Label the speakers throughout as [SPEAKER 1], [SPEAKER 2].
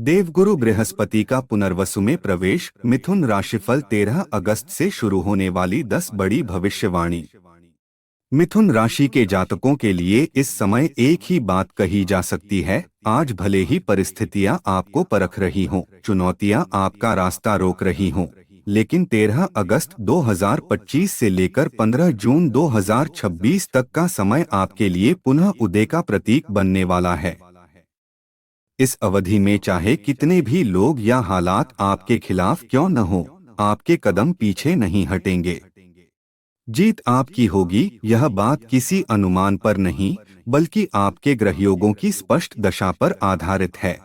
[SPEAKER 1] देवगुरु बृहस्पति का पुनर्वसु में प्रवेश। मिथुन राशिफल 13 अगस्त से शुरू होने वाली 10 बड़ी भविष्यवाणी। मिथुन राशि के जातकों के लिए इस समय एक ही बात कही जा सकती है। आज भले ही परिस्थितियां आपको परख रही हों, चुनौतियां आपका रास्ता रोक रही हों, लेकिन 13 अगस्त 2025 से लेकर 15 जून 2026 तक का समय आपके लिए पुनः उदय का प्रतीक बनने वाला है। इस अवधि में चाहे कितने भी लोग या हालात आपके खिलाफ क्यों न हो, आपके कदम पीछे नहीं हटेंगे। जीत आपकी होगी, यह बात किसी अनुमान पर नहीं बल्कि आपके ग्रहयोगों की स्पष्ट दशा पर आधारित है।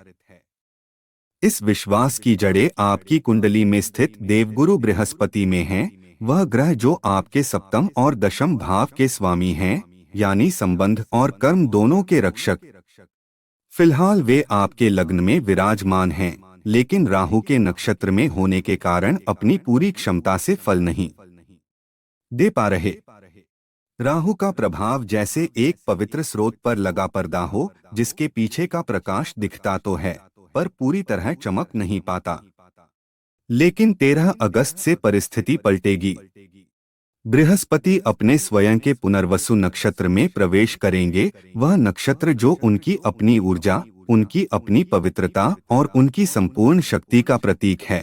[SPEAKER 1] इस विश्वास की जड़ें आपकी कुंडली में स्थित देवगुरु बृहस्पति में हैं, वह ग्रह जो आपके सप्तम और दशम भाव के स्वामी हैं, यानी संबंध और कर्म दोनों के रक्षक। फिलहाल वे आपके लग्न में विराजमान हैं, लेकिन राहु के नक्षत्र में होने के कारण अपनी पूरी क्षमता से फल नहीं दे पा रहे। राहु का प्रभाव जैसे एक पवित्र स्रोत पर लगा पर्दा हो, जिसके पीछे का प्रकाश दिखता तो है पर पूरी तरह चमक नहीं पाता। लेकिन 13 अगस्त से परिस्थिति पलटेगी। बृहस्पति अपने स्वयं के पुनर्वसु नक्षत्र में प्रवेश करेंगे, वह नक्षत्र जो उनकी अपनी ऊर्जा, उनकी अपनी पवित्रता और उनकी संपूर्ण शक्ति का प्रतीक है।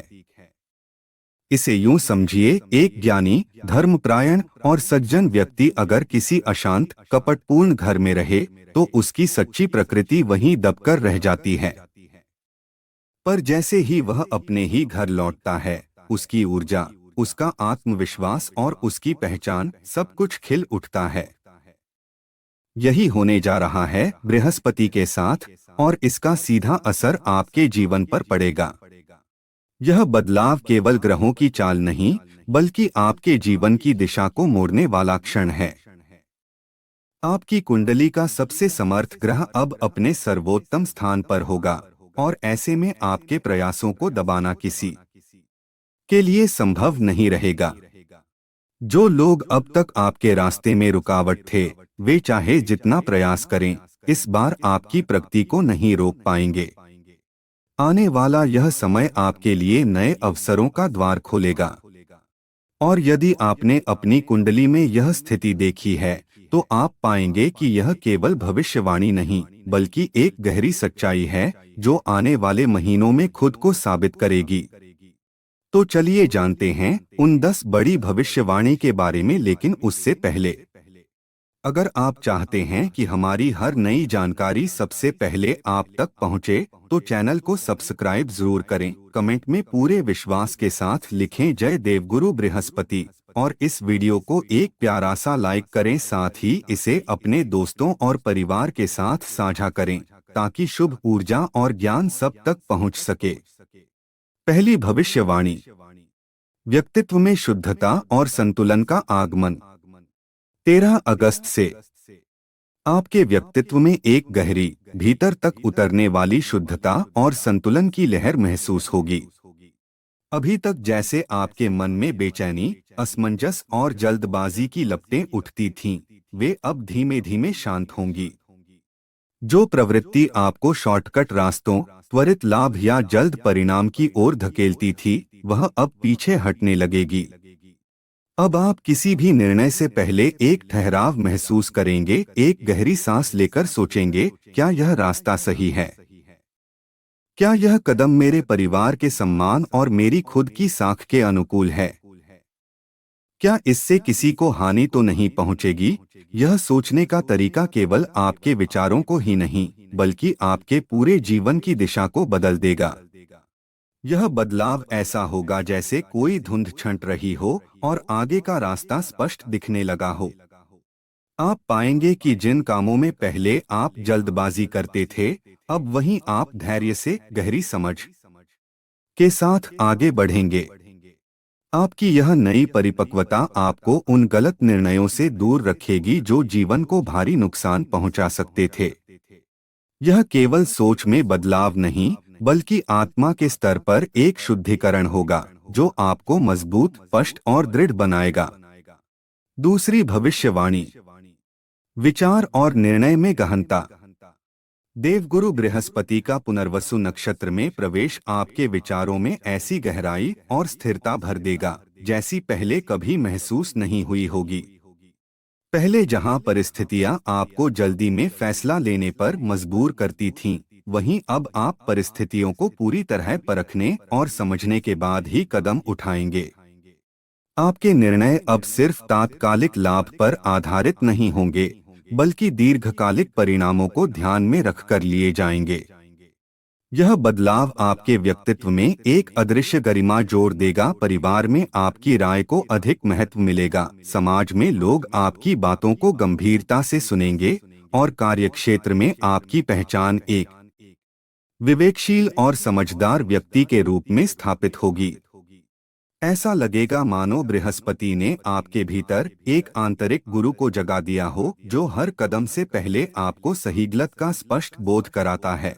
[SPEAKER 1] इसे यूं समझिए, एक ज्ञानी, धर्मपरायण और सज्जन व्यक्ति अगर किसी अशांत, कपटपूर्ण घर में रहे तो उसकी सच्ची प्रकृति वहीं दबकर रह जाती है। पर जैसे ही वह अपने ही घर लौटता है, उसकी ऊर्जा, उसका आत्मविश्वास और उसकी पहचान सब कुछ खिल उठता है। यही होने जा रहा है बृहस्पति के साथ, और इसका सीधा असर आपके जीवन पर पड़ेगा। यह बदलाव केवल ग्रहों की चाल नहीं बल्कि आपके जीवन की दिशा को मोड़ने वाला क्षण है। आपकी कुंडली का सबसे समर्थ ग्रह अब अपने सर्वोत्तम स्थान पर होगा, और ऐसे में आपके प्रयासों को दबाना किसी के लिए संभव नहीं रहेगा। जो लोग अब तक आपके रास्ते में रुकावट थे, वे चाहे जितना प्रयास करें, इस बार आपकी प्रगति को नहीं रोक पाएंगे। आने वाला यह समय आपके लिए नए अवसरों का द्वार खोलेगा। और यदि आपने अपनी कुंडली में यह स्थिति देखी है, तो आप पाएंगे कि यह केवल भविष्यवाणी नहीं बल्कि एक गहरी सच्चाई है जो आने वाले महीनों में खुद को साबित करेगी। तो चलिए जानते हैं उन 10 बड़ी भविष्यवाणी के बारे में, लेकिन उससे पहले अगर आप चाहते हैं कि हमारी हर नई जानकारी सबसे पहले आप तक पहुंचे, तो चैनल को सब्सक्राइब जरूर करें। कमेंट में पूरे विश्वास के साथ लिखें जय देवगुरु बृहस्पति, और इस वीडियो को एक प्यारा सा लाइक करें। साथ ही इसे अपने दोस्तों और परिवार के साथ साझा करें ताकि शुभ ऊर्जा और ज्ञान सब तक पहुंच सके। पहली भविष्यवाणी, व्यक्तित्व में शुद्धता और संतुलन का आगमन। 13 अगस्त से आपके व्यक्तित्व में एक गहरी, भीतर तक उतरने वाली शुद्धता और संतुलन की लहर महसूस होगी। अभी तक जैसे आपके मन में बेचैनी, असमंजस और जल्दबाजी की लपटें उठती थीं, वे अब धीमे धीमे शांत होंगी। जो प्रवृत्ति आपको शॉर्टकट रास्तों, त्वरित लाभ या जल्द परिणाम की ओर धकेलती थी, वह अब पीछे हटने लगेगी। अब आप किसी भी निर्णय से पहले एक ठहराव महसूस करेंगे, एक गहरी सांस लेकर सोचेंगे, क्या यह रास्ता सही है? क्या यह कदम मेरे परिवार के सम्मान और मेरी खुद की साख के अनुकूल है? क्या इससे किसी को हानि तो नहीं पहुंचेगी? यह सोचने का तरीका केवल आपके विचारों को ही नहीं बल्कि आपके पूरे जीवन की दिशा को बदल देगा। यह बदलाव ऐसा होगा जैसे कोई धुंध छंट रही हो और आगे का रास्ता स्पष्ट दिखने लगा हो। आप पाएंगे कि जिन कामों में पहले आप जल्दबाजी करते थे, अब वहीं आप धैर्य से, गहरी समझ के साथ आगे बढ़ेंगे। आपकी यह नई परिपक्वता आपको उन गलत निर्णयों से दूर रखेगी जो जीवन को भारी नुकसान पहुंचा सकते थे। यह केवल सोच में बदलाव नहीं बल्कि आत्मा के स्तर पर एक शुद्धिकरण होगा जो आपको मजबूत, स्पष्ट और दृढ़ बनाएगा। दूसरी भविष्यवाणी, विचार और निर्णय में गहनता। देवगुरु बृहस्पति का पुनर्वसु नक्षत्र में प्रवेश आपके विचारों में ऐसी गहराई और स्थिरता भर देगा जैसी पहले कभी महसूस नहीं हुई होगी। पहले जहां परिस्थितियां आपको जल्दी में फैसला लेने पर मजबूर करती थीं, वहीं अब आप परिस्थितियों को पूरी तरह परखने और समझने के बाद ही कदम उठाएंगे। आपके निर्णय अब सिर्फ तात्कालिक लाभ पर आधारित नहीं होंगे, बल्कि दीर्घकालिक परिणामों को ध्यान में रखकर लिए जाएंगे। यह बदलाव आपके व्यक्तित्व में एक अदृश्य गरिमा जोड़ देगा। परिवार में आपकी राय को अधिक महत्व मिलेगा, समाज में लोग आपकी बातों को गंभीरता से सुनेंगे और कार्यक्षेत्र में आपकी पहचान एक विवेकशील और समझदार व्यक्ति के रूप में स्थापित होगी। ऐसा लगेगा मानो बृहस्पति ने आपके भीतर एक आंतरिक गुरु को जगा दिया हो, जो हर कदम से पहले आपको सही गलत का स्पष्ट बोध कराता है।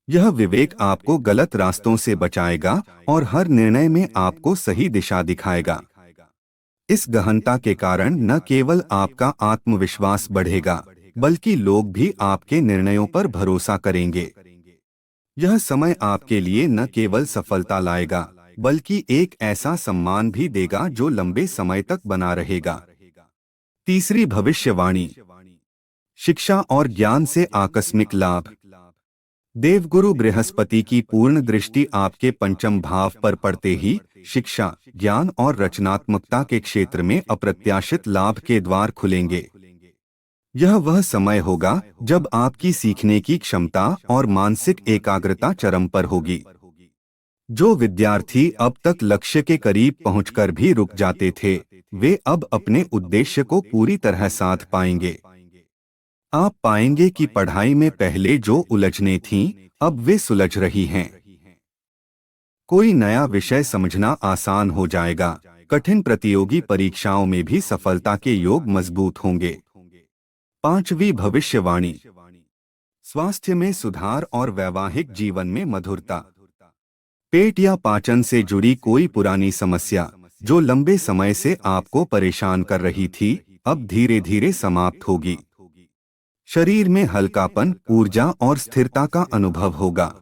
[SPEAKER 1] यह विवेक आपको गलत रास्तों से बचाएगा और हर निर्णय में आपको सही दिशा दिखाएगा। इस गहनता के कारण न केवल आपका आत्मविश्वास बढ़ेगा, बल्कि लोग भी आपके निर्णयों पर भरोसा करेंगे। यह समय आपके लिए न केवल सफलता लाएगा, बल्कि एक ऐसा सम्मान भी देगा जो लंबे समय तक बना रहेगा। तीसरी भविष्यवाणी, शिक्षा और ज्ञान से आकस्मिक लाभ। देवगुरु बृहस्पति की पूर्ण दृष्टि आपके पंचम भाव पर पड़ते ही शिक्षा, ज्ञान और रचनात्मकता के क्षेत्र में अप्रत्याशित लाभ के द्वार खुलेंगे। यह वह समय होगा जब आपकी सीखने की क्षमता और मानसिक एकाग्रता चरम पर होगी। जो विद्यार्थी अब तक लक्ष्य के करीब पहुंचकर भी रुक जाते थे, वे अब अपने उद्देश्य को पूरी तरह साध पाएंगे। आप पाएंगे कि पढ़ाई में पहले जो उलझनें थीं, अब वे सुलझ रही हैं। कोई नया विषय समझना आसान हो जाएगा। कठिन प्रतियोगी परीक्षाओं में भी सफलता के योग मजबूत होंगे। पांचवी भविष्यवाणी, स्वास्थ्य में सुधार और वैवाहिक जीवन में मधुरता। पेट या पाचन से जुड़ी कोई पुरानी समस्या जो लंबे समय से आपको परेशान कर रही थी, अब धीरे धीरे समाप्त होगी। शरीर में हल्कापन, ऊर्जा और स्थिरता का अनुभव होगा।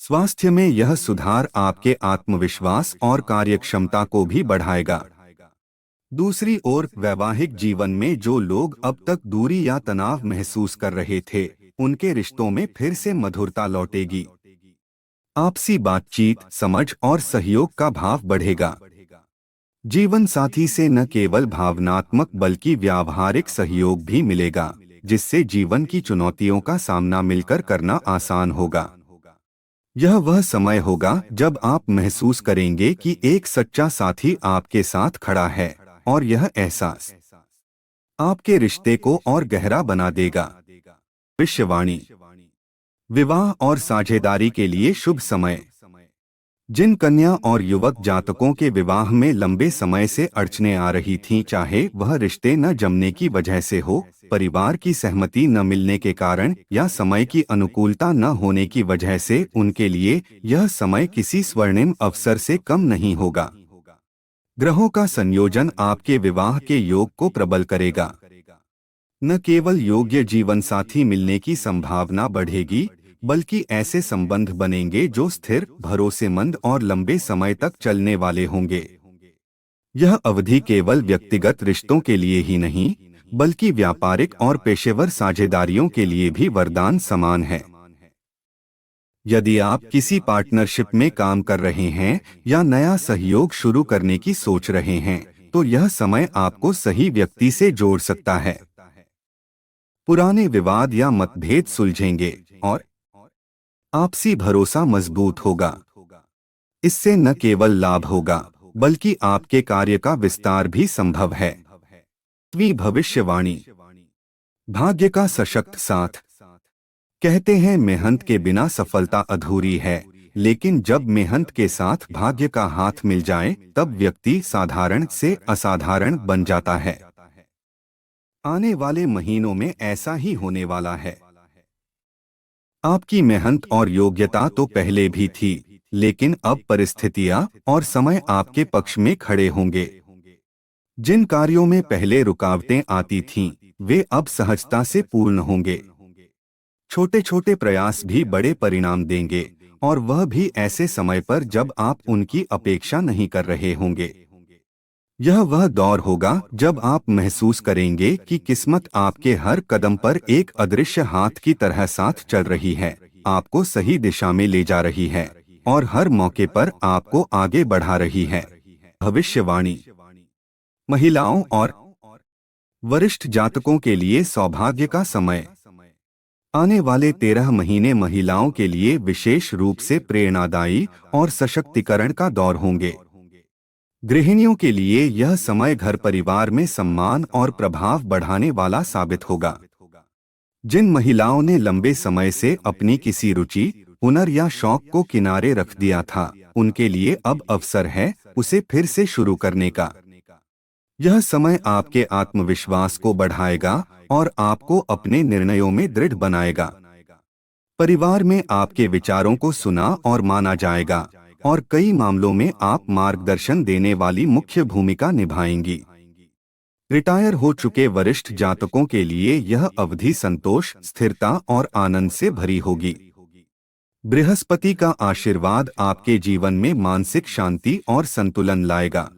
[SPEAKER 1] स्वास्थ्य में यह सुधार आपके आत्मविश्वास और कार्यक्षमता को भी बढ़ाएगा। दूसरी ओर वैवाहिक जीवन में जो लोग अब तक दूरी या तनाव महसूस कर रहे थे, उनके रिश्तों में फिर से मधुरता लौटेगी। आपसी बातचीत, समझ और सहयोग का भाव बढ़ेगा। जीवन साथी से न केवल भावनात्मक बल्कि व्यावहारिक सहयोग भी मिलेगा, जिससे जीवन की चुनौतियों का सामना मिलकर करना आसान होगा। यह वह समय होगा जब आप महसूस करेंगे कि एक सच्चा साथी आपके साथ खड़ा है, और यह एहसास आपके रिश्ते को और गहरा बना देगा। भविष्यवाणी, विवाह और साझेदारी के लिए शुभ समय। जिन कन्या और युवक जातकों के विवाह में लंबे समय से अड़चनें आ रही थीं, चाहे वह रिश्ते न जमने की वजह से हो, परिवार की सहमति न मिलने के कारण या समय की अनुकूलता न होने की वजह से, उनके लिए यह समय किसी स्वर्णिम अवसर से कम नहीं होगा। ग्रहों का संयोजन आपके विवाह के योग को प्रबल करेगा। न केवल योग्य जीवन साथी मिलने की संभावना बढ़ेगी, बल्कि ऐसे संबंध बनेंगे जो स्थिर, भरोसेमंद और लंबे समय तक चलने वाले होंगे। यह अवधि केवल व्यक्तिगत रिश्तों के लिए ही नहीं, बल्कि व्यापारिक और पेशेवर साझेदारियों के लिए भी वरदान समान है। यदि आप किसी पार्टनरशिप में काम कर रहे हैं या नया सहयोग शुरू करने की सोच रहे हैं, तो यह समय आपको सही व्यक्ति से जोड़ सकता है। पुराने विवाद या मतभेद सुलझेंगे और आपसी भरोसा मजबूत होगा। इससे न केवल लाभ होगा, बल्कि आपके कार्य का विस्तार भी संभव है। भविष्यवाणी, भाग्य का सशक्त साथ। कहते हैं मेहनत के बिना सफलता अधूरी है, लेकिन जब मेहनत के साथ भाग्य का हाथ मिल जाए, तब व्यक्ति साधारण से असाधारण बन जाता है। आने वाले महीनों में ऐसा ही होने वाला है। आपकी मेहनत और योग्यता तो पहले भी थी, लेकिन अब परिस्थितियां और समय आपके पक्ष में खड़े होंगे। जिन कार्यों में पहले रुकावटें आती थीं, वे अब सहजता से पूर्ण होंगे। छोटे छोटे प्रयास भी बड़े परिणाम देंगे, और वह भी ऐसे समय पर जब आप उनकी अपेक्षा नहीं कर रहे होंगे। यह वह दौर होगा जब आप महसूस करेंगे कि किस्मत आपके हर कदम पर एक अदृश्य हाथ की तरह साथ चल रही है, आपको सही दिशा में ले जा रही है और हर मौके पर आपको आगे बढ़ा रही है। भविष्यवाणी। महिलाओं और वरिष्ठ जातकों के लिए सौभाग्य का समय। आने वाले 13 महीने महिलाओं के लिए विशेष रूप से प्रेरणादायी और सशक्तिकरण का दौर होंगे। गृहिणियों के लिए यह समय घर परिवार में सम्मान और प्रभाव बढ़ाने वाला साबित होगा। जिन महिलाओं ने लंबे समय से अपनी किसी रुचि, हुनर या शौक को किनारे रख दिया था, उनके लिए अब अवसर है उसे फिर से शुरू करने का। यह समय आपके आत्मविश्वास को बढ़ाएगा और आपको अपने निर्णयों में दृढ़ बनाएगा। परिवार में आपके विचारों को सुना और माना जाएगा और कई मामलों में आप मार्गदर्शन देने वाली मुख्य भूमिका निभाएंगी। रिटायर हो चुके वरिष्ठ जातकों के लिए यह अवधि संतोष, स्थिरता और आनंद से भरी होगी। बृहस्पति का आशीर्वाद आपके जीवन में मानसिक शांति और संतुलन लाएगा।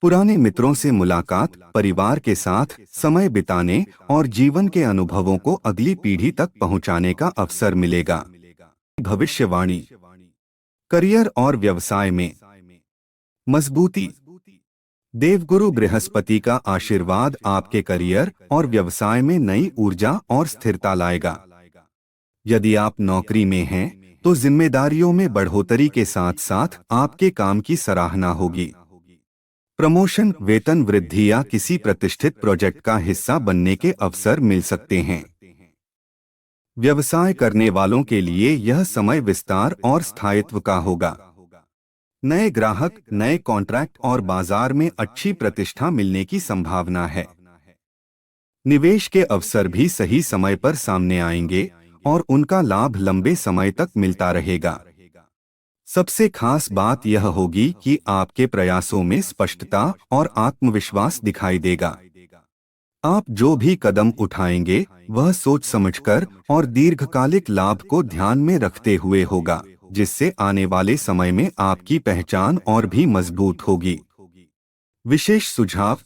[SPEAKER 1] पुराने मित्रों से मुलाकात, परिवार के साथ समय बिताने और जीवन के अनुभवों को अगली पीढ़ी तक पहुंचाने का अवसर मिलेगा। भविष्यवाणी। करियर और व्यवसाय में मजबूती। देवगुरु बृहस्पति का आशीर्वाद आपके करियर और व्यवसाय में नई ऊर्जा और स्थिरता लाएगा। यदि आप नौकरी में हैं, तो जिम्मेदारियों में बढ़ोतरी के साथ साथ आपके काम की सराहना होगी। प्रमोशन, वेतन वृद्धि या किसी प्रतिष्ठित प्रोजेक्ट का हिस्सा बनने के अवसर मिल सकते हैं। व्यवसाय करने वालों के लिए यह समय विस्तार और स्थायित्व का होगा। नए ग्राहक, नए कॉन्ट्रैक्ट और बाजार में अच्छी प्रतिष्ठा मिलने की संभावना है। निवेश के अवसर भी सही समय पर सामने आएंगे और उनका लाभ लंबे समय तक मिलता रहेगा। सबसे खास बात यह होगी कि आपके प्रयासों में स्पष्टता और आत्मविश्वास दिखाई देगा। आप जो भी कदम उठाएंगे वह सोच समझकर और दीर्घकालिक लाभ को ध्यान में रखते हुए होगा, जिससे आने वाले समय में आपकी पहचान और भी मजबूत होगी। विशेष सुझाव।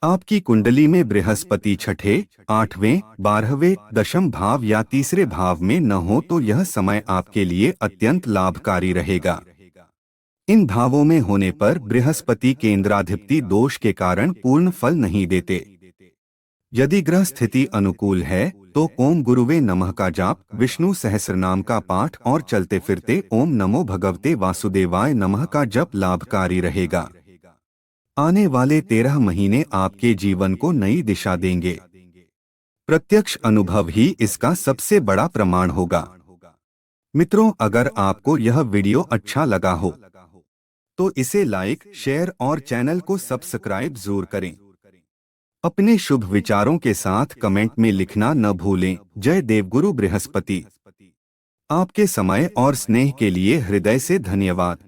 [SPEAKER 1] आपकी कुंडली में बृहस्पति छठे, 8वें, 12वें, दशम भाव या तीसरे भाव में न हो तो यह समय आपके लिए अत्यंत लाभकारी रहेगा। इन भावों में होने पर बृहस्पति केंद्राधिपति दोष के कारण पूर्ण फल नहीं देते। यदि ग्रह स्थिति अनुकूल है तो ओम गुरुवे नमः का जाप, विष्णु सहस्रनाम का पाठ और चलते फिरते ओम नमो भगवते वासुदेवाय नमः का जप लाभकारी रहेगा। आने वाले 13 महीने आपके जीवन को नई दिशा देंगे। प्रत्यक्ष अनुभव ही इसका सबसे बड़ा प्रमाण होगा। मित्रों, अगर आपको यह वीडियो अच्छा लगा हो तो इसे लाइक, शेयर और चैनल को सब्सक्राइब जरूर करें। अपने शुभ विचारों के साथ कमेंट में लिखना न भूलें। जय देवगुरु बृहस्पति। आपके समय और स्नेह के लिए हृदय से धन्यवाद।